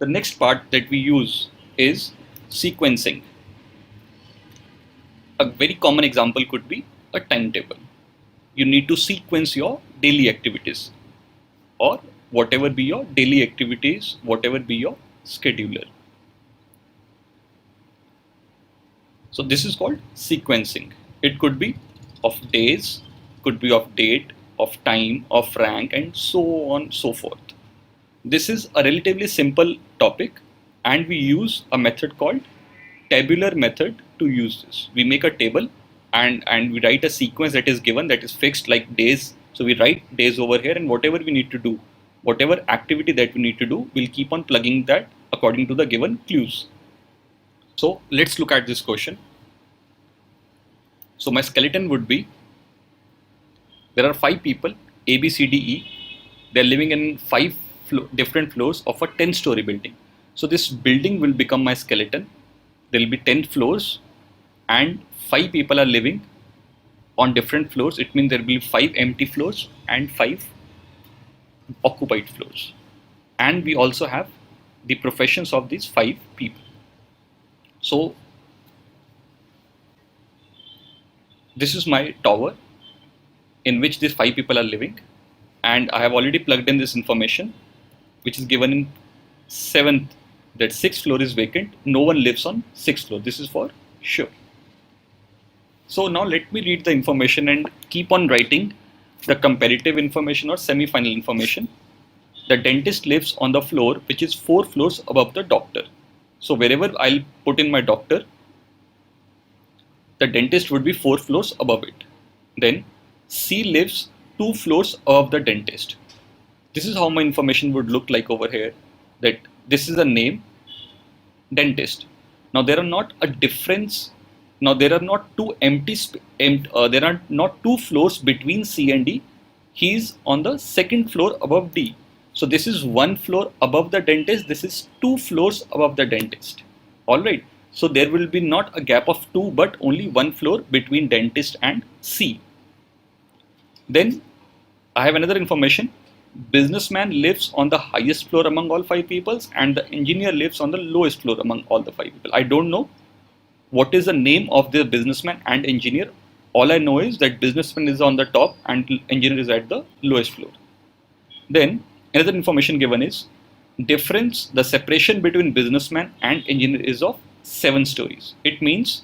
The next part that we use is sequencing. A very common example could be a timetable. You need to sequence your daily activities, or whatever be your daily activities, whatever be your scheduler. So this is called sequencing. It could be of days, could be of date, of time, of rank, and so on, so forth. This is a relatively simple topic, and we use a method called tabular method to use this. We make a table and we write a sequence that is given, that is fixed, like days. So we write days over here, and whatever we need to do, whatever activity that we need to do, we'll keep on plugging that according to the given clues. So let's look at this question. So my skeleton would be, there are 5 people, A, B, C, D, E. They're living in 5 different floors of a 10-story building. So this building will become my skeleton. There will be 10 floors and 5 people are living on different floors. It means there will be 5 empty floors and 5 occupied floors. And we also have the professions of these 5 people. So this is my tower in which these 5 people are living, and I have already plugged in this information which is given in 7th, that 6th floor is vacant, no one lives on 6th floor. This is for sure. So now let me read the information and keep on writing the comparative information or semi-final information. The dentist lives on the floor which is 4 floors above the doctor. So wherever I'll put in my doctor, the dentist would be 4 floors above it. Then C lives 2 floors above the dentist. This is how my information would look like over here, that this is the name, dentist. Now there are not a difference. Now there are not two there are not 2 floors between C and D. He is on the 2nd floor above D. So this is 1 floor above the dentist. This is 2 floors above the dentist. All right. So there will be not a gap of 2, but only 1 floor between dentist and C. Then I have another information. Businessman lives on the highest floor among all 5 people, and the engineer lives on the lowest floor among all the 5 people. I don't know what is the name of the businessman and engineer. All I know is that businessman is on the top and engineer is at the lowest floor. Then another information given is difference, the separation between businessman and engineer is of 7 stories. It means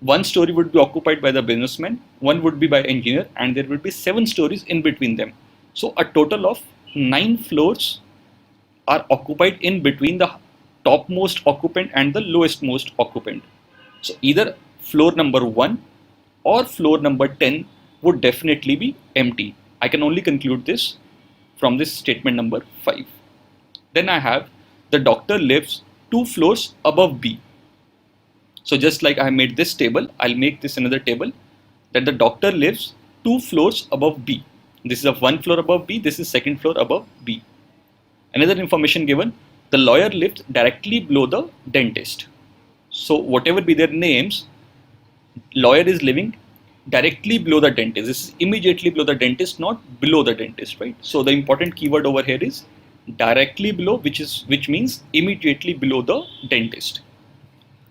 1 story would be occupied by the businessman, 1 would be by engineer, and there would be 7 stories in between them. So a total of 9 floors are occupied in between the topmost occupant and the lowest most occupant. So either floor number 1 or floor number 10 would definitely be empty. I can only conclude this from this statement number 5. Then I have the doctor lives 2 floors above B. So just like I made this table, I'll make this another table, that the doctor lives 2 floors above B. This is of 1 floor above B, this is 2nd floor above B. Another information given, the lawyer lives directly below the dentist. So whatever be their names, lawyer is living directly below the dentist. This is immediately below the dentist, not below the dentist, right? So the important keyword over here is directly below, which means immediately below the dentist.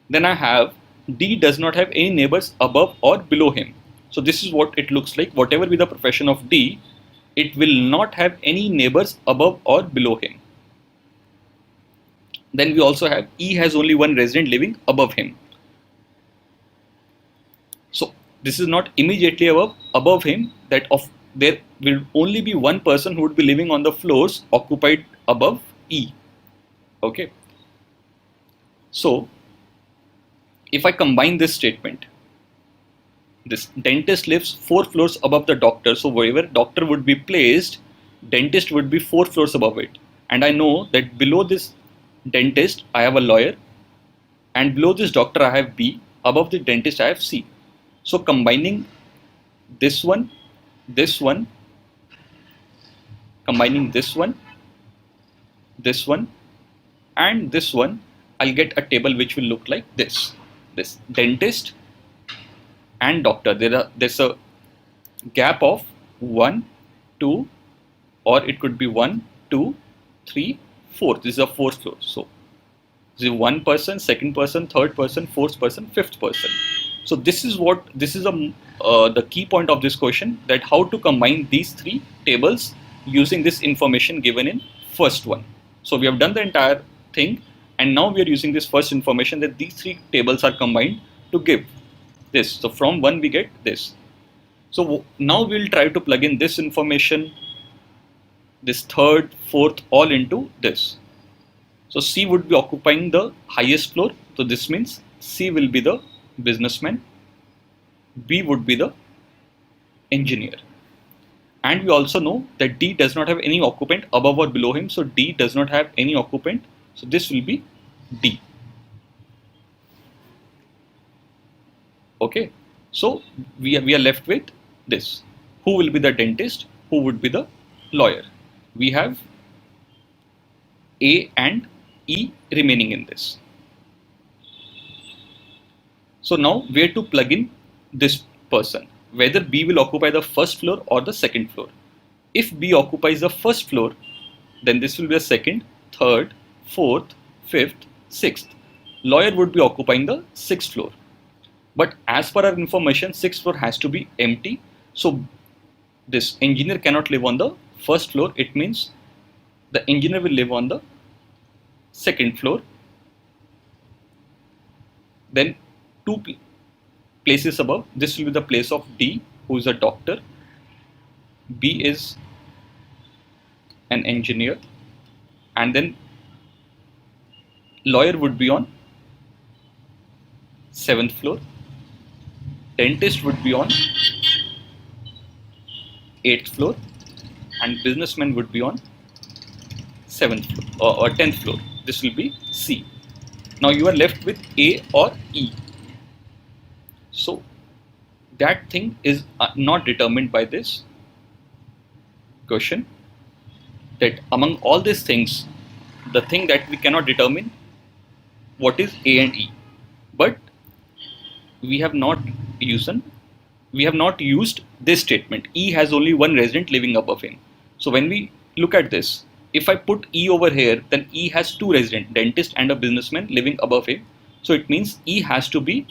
Then I have D does not have any neighbors above or below him. So this is what it looks like. Whatever be the profession of D, it will not have any neighbors above or below him. Then we also have E has only 1 resident living above him. So this is not immediately above him, that there will only be 1 person who would be living on the floors occupied above E. Okay. So if I combine this statement, this dentist lives 4 floors above the doctor. So wherever doctor would be placed, dentist would be 4 floors above it. And I know that below this dentist, I have a lawyer, and below this doctor, I have B. Above the dentist, I have C. So combining this one, combining this one, and this one, I'll get a table which will look like this. This dentist and doctor, there's a gap of 1, 2, or it could be 1, 2, 3, fourth. This is a fourth floor. So this is one person, second person, third person, fourth person, fifth person. So this is the key point of this question, that how to combine these three tables using this information given in first one. So we have done the entire thing, and now we are using this first information that these three tables are combined to give this. So from one we get this. So now we'll try to plug in this information, this third, fourth, all into this. So C would be occupying the highest floor. So this means C will be the businessman, B would be the engineer. And we also know that D does not have any occupant above or below him. So D does not have any occupant. So this will be D. Okay. So we are left with this. Who will be the dentist? Who would be the lawyer? We have A and E remaining in this. So now where to plug in this person? Whether B will occupy the first floor or the second floor. If B occupies the first floor, then this will be the second, third, fourth, fifth, sixth. Lawyer would be occupying the sixth floor. But as per our information, sixth floor has to be empty. So this engineer cannot live on the first floor. It means the engineer will live on the second floor. Then two places above, this will be the place of D, who is a doctor. B is an engineer, and then lawyer would be on 7th floor. Dentist would be on 8th floor, and businessman would be on 7th floor or 10th floor. This will be C. Now you are left with A or E. So that thing is not determined by this question, that among all these things, the thing that we cannot determine what is A and E. But we have not used this statement. E has only one resident living above him. So when we look at this, if I put E over here, then E has two residents, dentist and a businessman living above him. So it means E has to be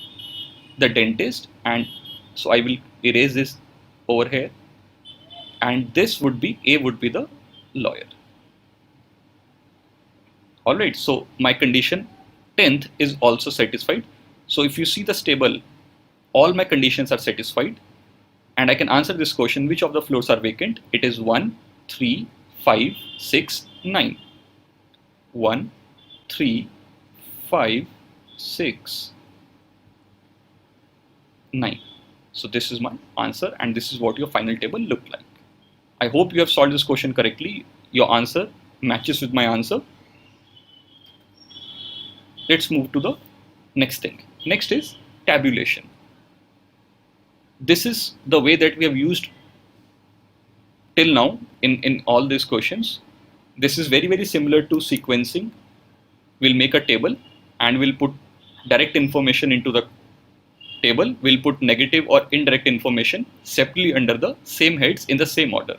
the dentist, and so I will erase this over here, and this would be A would be the lawyer. Alright, so my condition 10th is also satisfied. So if you see this table, all my conditions are satisfied, and I can answer this question, which of the floors are vacant? It is 1, 3, 5, 6, 9. 1, 3, 5, 6, 9. So this is my answer, and this is what your final table looked like. I hope you have solved this question correctly. Your answer matches with my answer. Let's move to the next thing. Next is tabulation. This is the way that we have used till now in all these questions. This is very, very similar to sequencing. We'll make a table and we'll put direct information into the table. We'll put negative or indirect information separately under the same heads in the same order.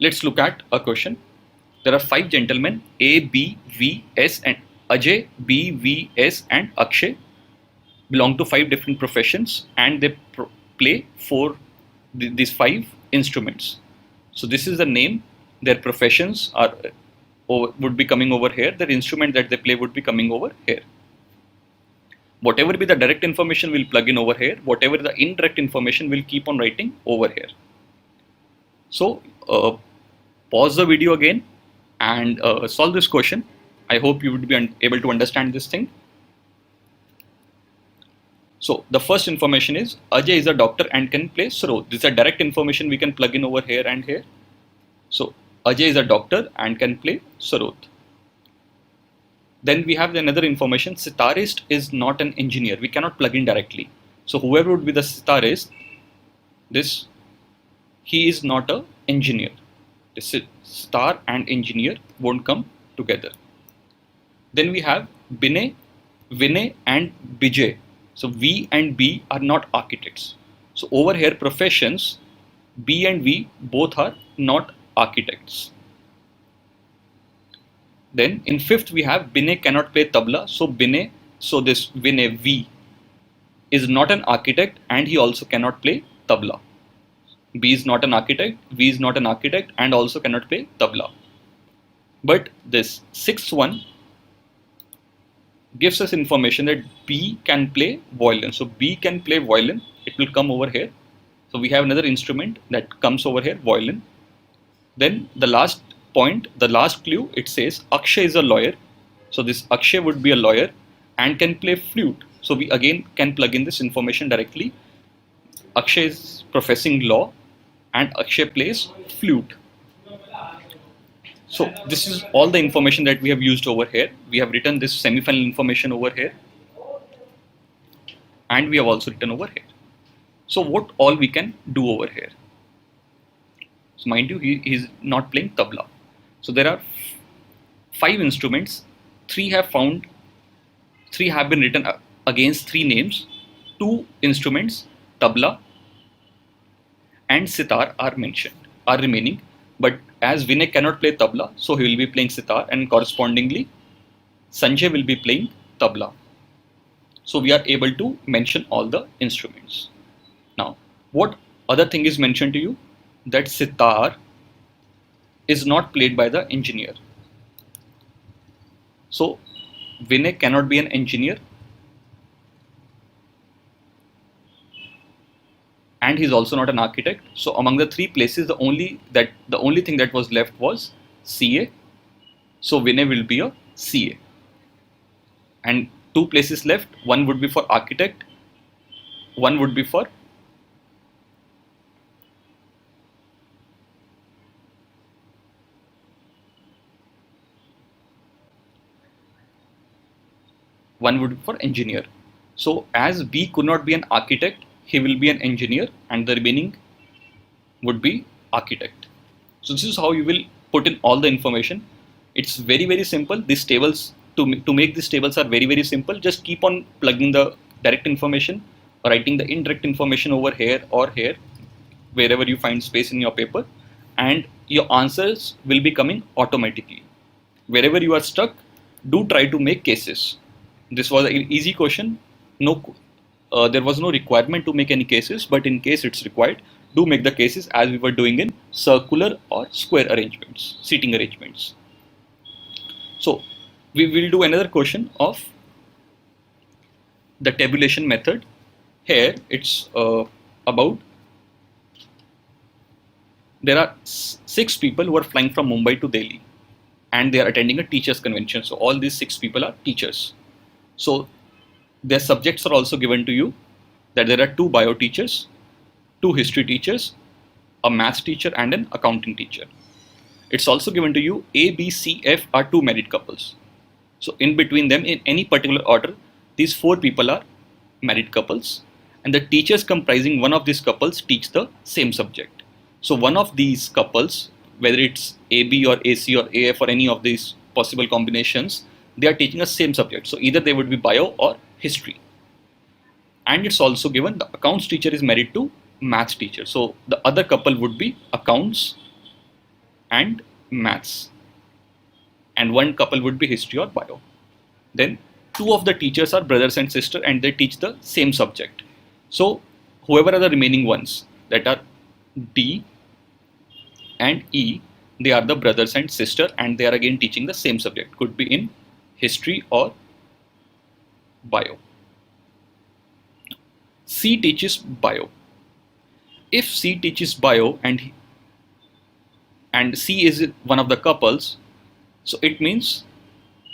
Let's look at a question. There are 5 gentlemen, A, B, V, S and Ajay, B, V, S and Akshay belong to 5 different professions, and they play these 5 instruments. So this is the name. Their professions would be coming over here. Their instrument that they play would be coming over here. Whatever be the direct information we'll plug in over here. Whatever the indirect information we'll keep on writing over here. So pause the video again and solve this question. I hope you would be able to understand this thing. So the first information is Ajay is a doctor and can play Sarod. This is a direct information we can plug in over here and here. So Ajay is a doctor and can play Sarod. Then we have another information, sitarist is not an engineer. We cannot plug in directly. So whoever would be the sitarist, he is not an engineer. This sitar and engineer won't come together. Then we have Binay, Vinay and Bijay. So V and B are not architects. So over here professions, B and V both are not architects. Then in fifth we have Binay cannot play tabla. So Binay, so this Vinay V is not an architect and he also cannot play tabla. B is not an architect, V is not an architect and also cannot play tabla. But this sixth one gives us information that B can play violin. So B can play violin. It will come over here. So we have another instrument that comes over here, violin. Then the last point, the last clue, it says Akshay is a lawyer. So this Akshay would be a lawyer and can play flute. So we again can plug in this information directly. Akshay is professing law and Akshay plays flute. So this is all the information that we have used over here. We have written this semi-final information over here and we have also written over here. So what all we can do over here? So mind you, he is not playing tabla. So there are 5 instruments, 3 have been written against 3 names, 2 instruments, tabla and sitar are remaining. But as Vinay cannot play tabla, so he will be playing sitar and correspondingly Sanjay will be playing tabla. So we are able to mention all the instruments. Now, what other thing is mentioned to you? That sitar is not played by the engineer. So Vinay cannot be an engineer and he's also not an architect. So among the 3 places, the only thing that was left was CA. So Vinay will be a CA. And 2 places left, one would be for architect, one would be for engineer. So as B could not be an architect, he will be an engineer and the remaining would be architect. So this is how you will put in all the information. It's very simple. These tables, to make these tables are very simple. Just keep on plugging the direct information, writing the indirect information over here or here, wherever you find space in your paper, and your answers will be coming automatically. Wherever you are stuck, do try to make cases. This was an easy question. There was no requirement to make any cases, but in case it's required, do make the cases as we were doing in circular or square arrangements, seating arrangements. So we will do another question of the tabulation method. Here it's about there are 6 people who are flying from Mumbai to Delhi and they are attending a teachers convention. So all these 6 people are teachers. So their subjects are also given to you, that there are 2 bio teachers, 2 history teachers, a maths teacher and an accounting teacher. It's also given to you A, B, C, F are 2 married couples. So in between them, in any particular order, these 4 people are married couples and the teachers comprising one of these couples teach the same subject. So one of these couples, whether it's AB or AC or AF or any of these possible combinations, they are teaching the same subject. So either they would be bio or history. And it's also given the accounts teacher is married to maths teacher. So the other couple would be accounts and maths. And one couple would be history or bio. Then 2 of the teachers are brothers and sister and they teach the same subject. So whoever are the remaining ones, that are D and E, they are the brothers and sister and they are again teaching the same subject. Could be in history or bio. C teaches bio. If C teaches bio and C is one of the couples, so it means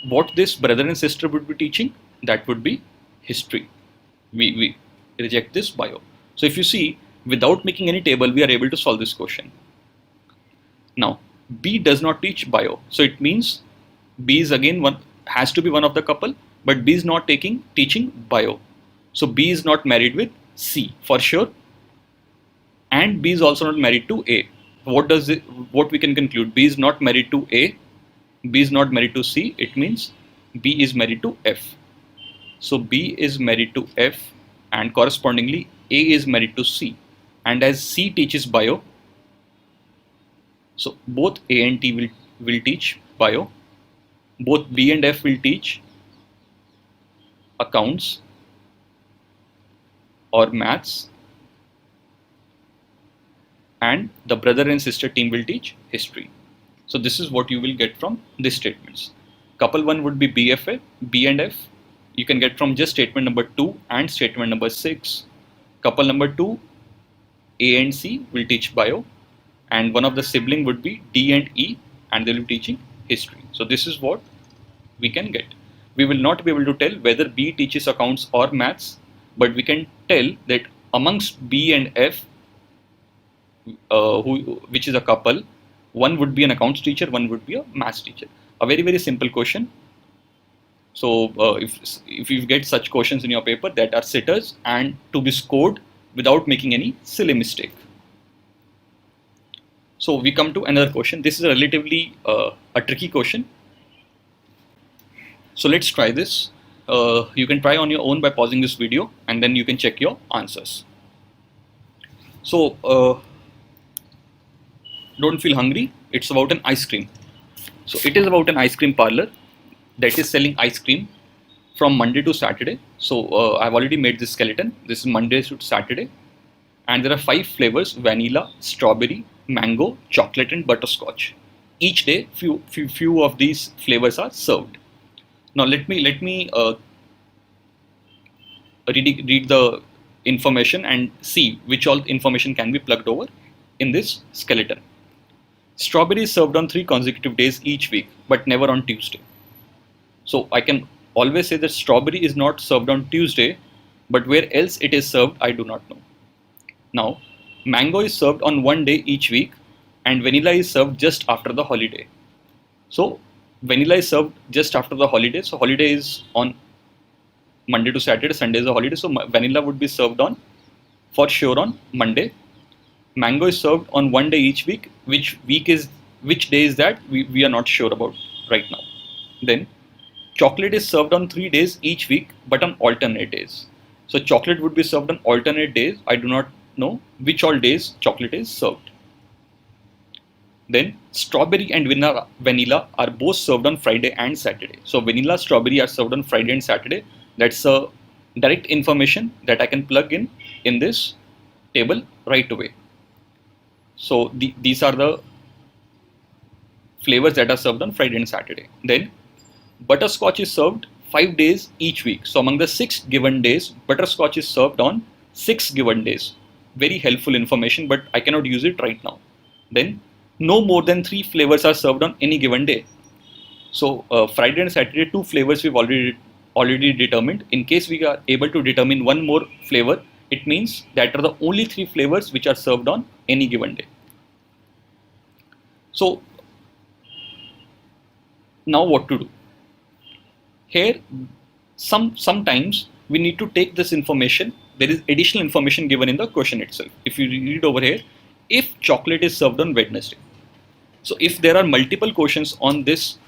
what this brother and sister would be teaching, that would be history. We reject this bio. So if you see, without making any table, we are able to solve this question. Now, B does not teach bio. So it means B is again has to be one of the couple, but B is not teaching bio. So B is not married with C for sure. And B is also not married to A. What we can conclude? B is not married to A. B is not married to C. It means B is married to F. So B is married to F and correspondingly A is married to C. And as C teaches bio, so both A and T will teach bio. both B and F will teach accounts or maths, and the brother and sister team will teach history. So this is what you will get from these statements. Couple 1 would be BFA, B and F. You can get from just statement number 2 and statement number 6. Couple number 2, A and C will teach bio, and one of the sibling would be D and E, and they will be teaching history. So this is what we can get. We will not be able to tell whether B teaches accounts or maths, but we can tell that amongst B and F, which is a couple, one would be an accounts teacher, one would be a maths teacher. A very, very simple question. So if you get such questions in your paper that are sitters and to be scored without making any silly mistake. So we come to another question. This is a relatively a tricky question. So let's try this. You can try on your own by pausing this video, and then you can check your answers. So don't feel hungry. It's about an ice cream. So it is about an ice cream parlor that is selling ice cream from Monday to Saturday. So I've already made this skeleton. This is Monday to Saturday, and there are 5 flavors: vanilla, strawberry, mango, chocolate, and butterscotch. Each day, few of these flavors are served. Now let me read the information and see which all information can be plugged over in this skeleton. Strawberry is served on 3 consecutive days each week, but never on Tuesday. So I can always say that strawberry is not served on Tuesday, but where else it is served, I do not know. Now, mango is served on 1 day each week, and vanilla is served just after the holiday. So vanilla is served just after the holiday. So holiday is on Monday to Saturday, Sunday is a holiday. So vanilla would be served on, for sure, on Monday. Mango is served on 1 day each week. Which day is that? We are not sure about right now. Then chocolate is served on 3 days each week, but on alternate days. So chocolate would be served on alternate days. I do not know which all days chocolate is served. Then strawberry and vanilla are both served on Friday and Saturday. So vanilla, strawberry are served on Friday and Saturday. That's a direct information that I can plug in this table right away. So these are the flavors that are served on Friday and Saturday. Then butterscotch is served 5 days each week. So among the 6 given days, butterscotch is served on 6 given days. Very helpful information, but I cannot use it right now. Then no more than 3 flavors are served on any given day. So Friday and Saturday, 2 flavors we've already determined. In case we are able to determine one more flavor, it means that are the only 3 flavors which are served on any given day. So now what to do? Here, sometimes we need to take this information. There is additional information given in the question itself. If you read over here, if chocolate is served on Wednesday. So if there are multiple questions on this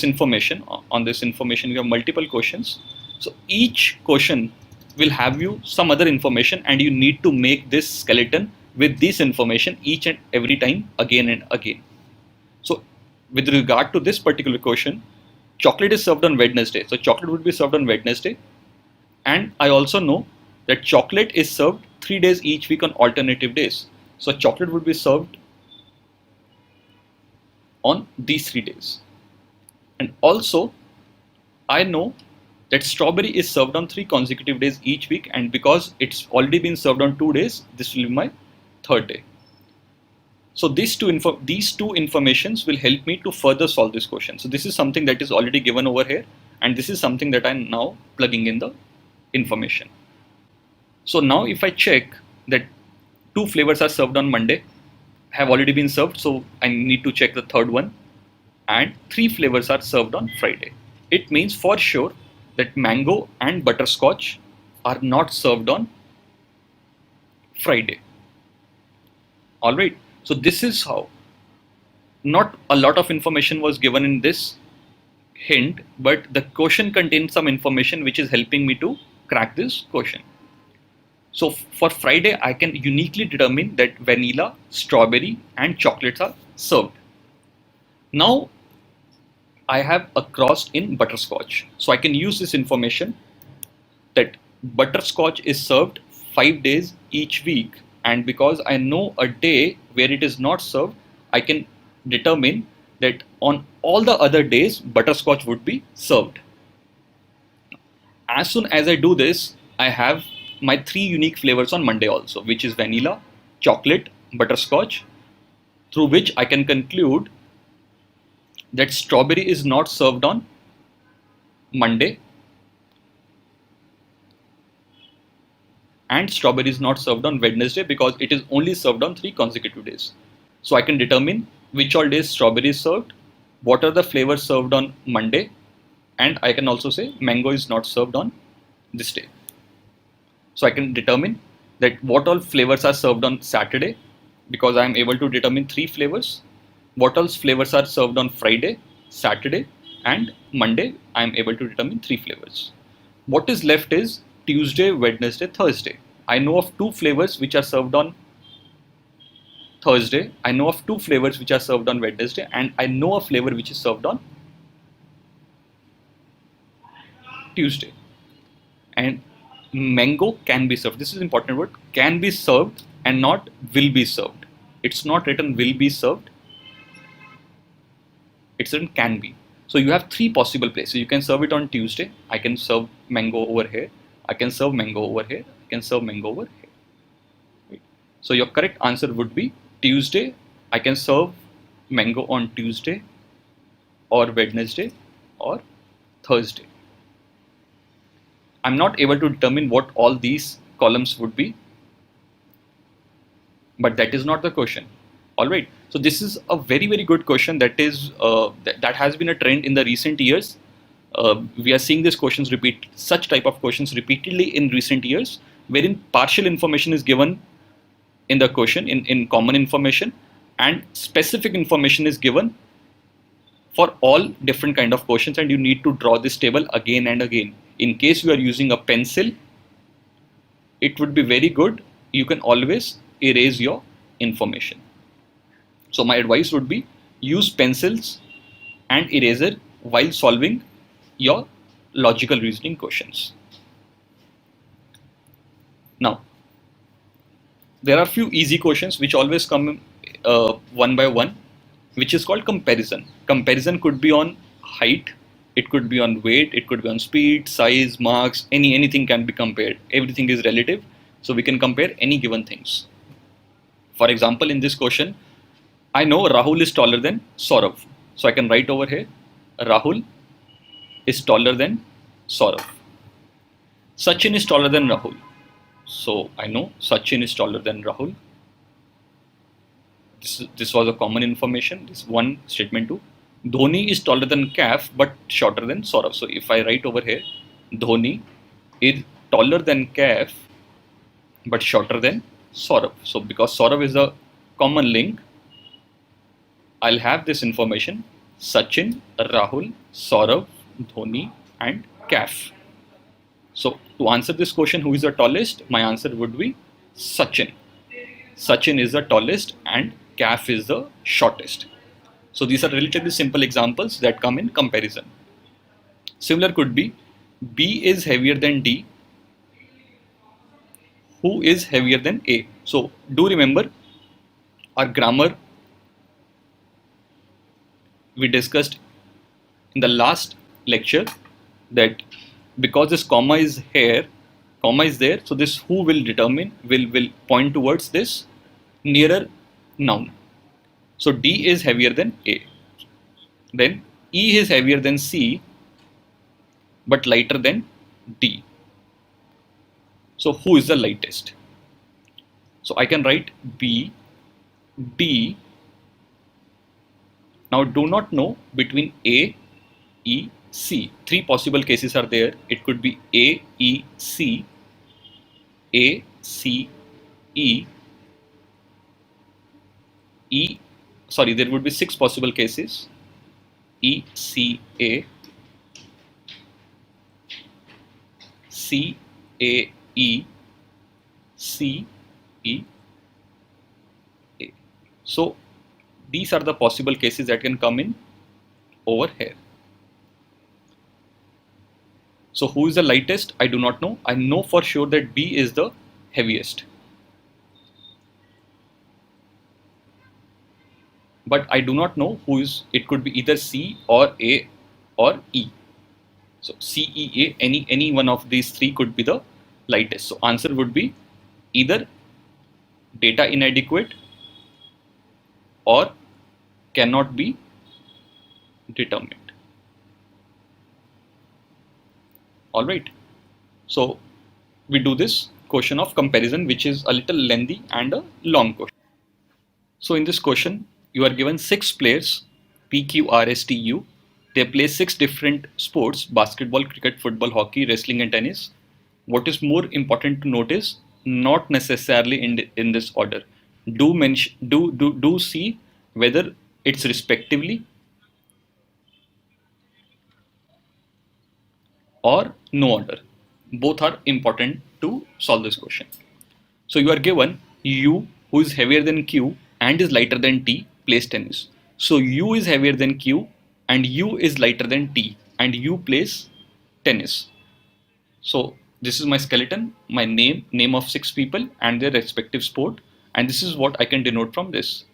information, you have multiple questions. So each question will have you some other information, and you need to make this skeleton with this information each and every time, again and again. So with regard to this particular question, chocolate is served on Wednesday. So chocolate would be served on Wednesday. And I also know that chocolate is served 3 days each week on alternative days. So chocolate would be served on these 3 days. And also, I know that strawberry is served on 3 consecutive days each week, and because it's already been served on 2 days, this will be my 3rd day. So these two informations will help me to further solve this question. So this is something that is already given over here, and this is something that I'm now plugging in the information. So now if I check that 2 flavors are served on Monday, have already been served, so I need to check the 3rd one, and 3 flavors are served on Friday. It means for sure that mango and butterscotch are not served on Friday. Alright, so this is how. Not a lot of information was given in this hint, but the question contains some information which is helping me to crack this question. So for Friday, I can uniquely determine that vanilla, strawberry, and chocolates are served. Now, I have a cross in butterscotch. So I can use this information that butterscotch is served 5 days each week, and because I know a day where it is not served, I can determine that on all the other days butterscotch would be served. As soon as I do this, I have my three unique flavors on Monday also, which is vanilla, chocolate, butterscotch, through which I can conclude that strawberry is not served on Monday and strawberry is not served on Wednesday because it is only served on 3 consecutive days. So I can determine which all days strawberry is served, what are the flavors served on Monday, and I can also say mango is not served on this day. So I can determine that what all flavors are served on Saturday because I am able to determine 3 flavors. What else flavors are served on Friday, Saturday, and Monday. I am able to determine 3 flavors. What is left is Tuesday, Wednesday, Thursday. I know of 2 flavors which are served on Thursday. I know of 2 flavors which are served on Wednesday, and I know a flavor which is served on Tuesday. And mango can be served. This is important word. Can be served and not will be served. It's not written will be served. It's written can be. So you have 3 possible places. You can serve it on Tuesday. I can serve mango over here. I can serve mango over here. I can serve mango over here. Right. So your correct answer would be Tuesday. I can serve mango on Tuesday or Wednesday or Thursday. I'm not able to determine what all these columns would be, but that is not the question. All right. So this is a very good question that is that has been a trend in the recent years. We are seeing these questions such type of questions repeatedly in recent years, wherein partial information is given in the question in common information, and specific information is given for all different kind of questions, and you need to draw this table again and again. In case you are using a pencil, it would be very good. You can always erase your information. So my advice would be use pencils and eraser while solving your logical reasoning questions. Now, there are few easy questions which always come one by one, which is called comparison. Comparison could be on height, it could be on weight, it could be on speed, size, marks, anything can be compared. Everything is relative, so we can compare any given things. For example, in this question, I know Rahul is taller than Saurav. So I can write over here, Rahul is taller than Saurav. Sachin is taller than Rahul. So I know Sachin is taller than Rahul. This was a common information. This one statement too. Dhoni is taller than Kaf but shorter than Saurav. So if I write over here, Dhoni is taller than Kaf but shorter than Saurav. So because Saurav is a common link, I'll have this information: Sachin, Rahul, Saurav, Dhoni, and Kaf. So to answer this question, who is the tallest? My answer would be Sachin. Sachin is the tallest and Kaf is the shortest. So these are relatively simple examples that come in comparison. Similar could be B is heavier than D. Who is heavier than A? So do remember our grammar we discussed in the last lecture that because this comma is here, comma is there, so this who will determine will point towards this nearer noun. So D is heavier than A. Then E is heavier than C but lighter than D. So who is the lightest? So I can write B, D. Now do not know between A, E, C. 3 possible cases are there. It could be A, E, C, A, C, E, E. Sorry, there would be 6 possible cases. E, C, A, C, A, E, C, E, So these are the possible cases that can come in over here. So who is the lightest? I do not know. I know for sure that B is the heaviest. But I do not know who is, it could be either C or A or E. So C, E, A, any one of these three could be the lightest. So answer would be either data inadequate or cannot be determined. Alright. So we do this question of comparison, which is a little lengthy and a long question. So in this question, you are given 6 players, P, Q, R, S, T, U. They play 6 different sports: basketball, cricket, football, hockey, wrestling, and tennis. What is more important to note is not necessarily in this order. Do see whether it's respectively or no order. Both are important to solve this question. So you are given U, who is heavier than Q and is lighter than T, plays tennis. So U is heavier than Q and U is lighter than T and U plays tennis. So this is my skeleton, my name of 6 people and their respective sport, and this is what I can denote from this.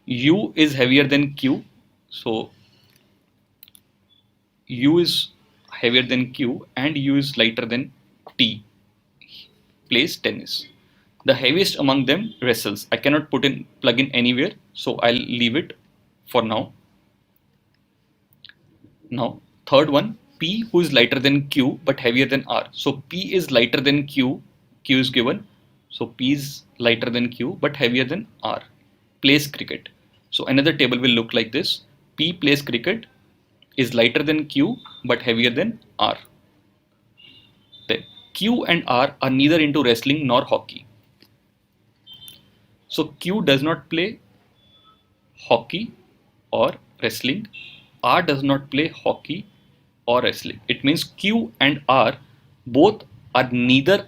U is heavier than Q, so U is heavier than Q and U is lighter than T, plays tennis. The heaviest among them wrestles. I cannot plug in anywhere, so I'll leave it for now. Now, third one, P, who is lighter than Q but heavier than R. So P is lighter than Q. Q is given. So P is lighter than Q but heavier than R. Plays cricket. So another table will look like this. P plays cricket, is lighter than Q but heavier than R. Then Q and R are neither into wrestling nor hockey. So Q does not play hockey or wrestling. R does not play hockey or wrestling. It means Q and R both are neither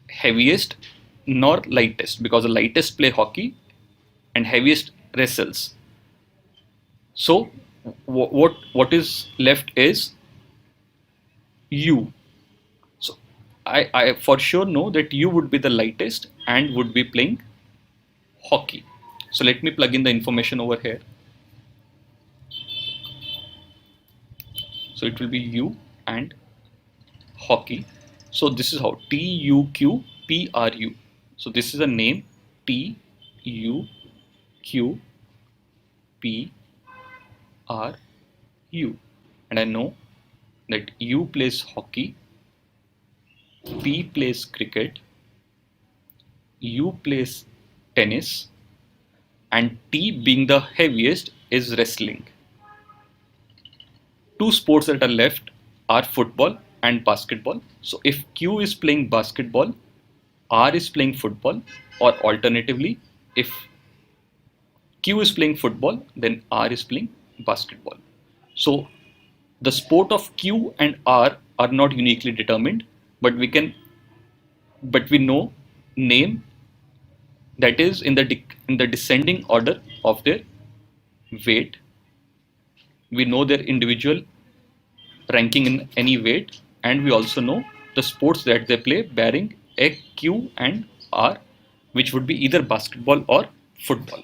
heaviest nor lightest, because the lightest play hockey and heaviest wrestles. So what is left is U. So I for sure know that U would be the lightest and would be playing hockey. So let me plug in the information over here. So it will be U and hockey. So this is how TUQPRU. So this is a name, TUQPRU, and I know that U plays hockey, P plays cricket, U plays tennis, and T, being the heaviest, is wrestling. Two sports that are left are football and basketball. So if Q is playing basketball, R is playing football, or alternatively, if Q is playing football, then R is playing basketball. So the sport of Q and R are not uniquely determined, but we know name, that is in the descending order of their weight. We know their individual ranking in any weight, and we also know the sports that they play bearing a Q and R, which would be either basketball or football.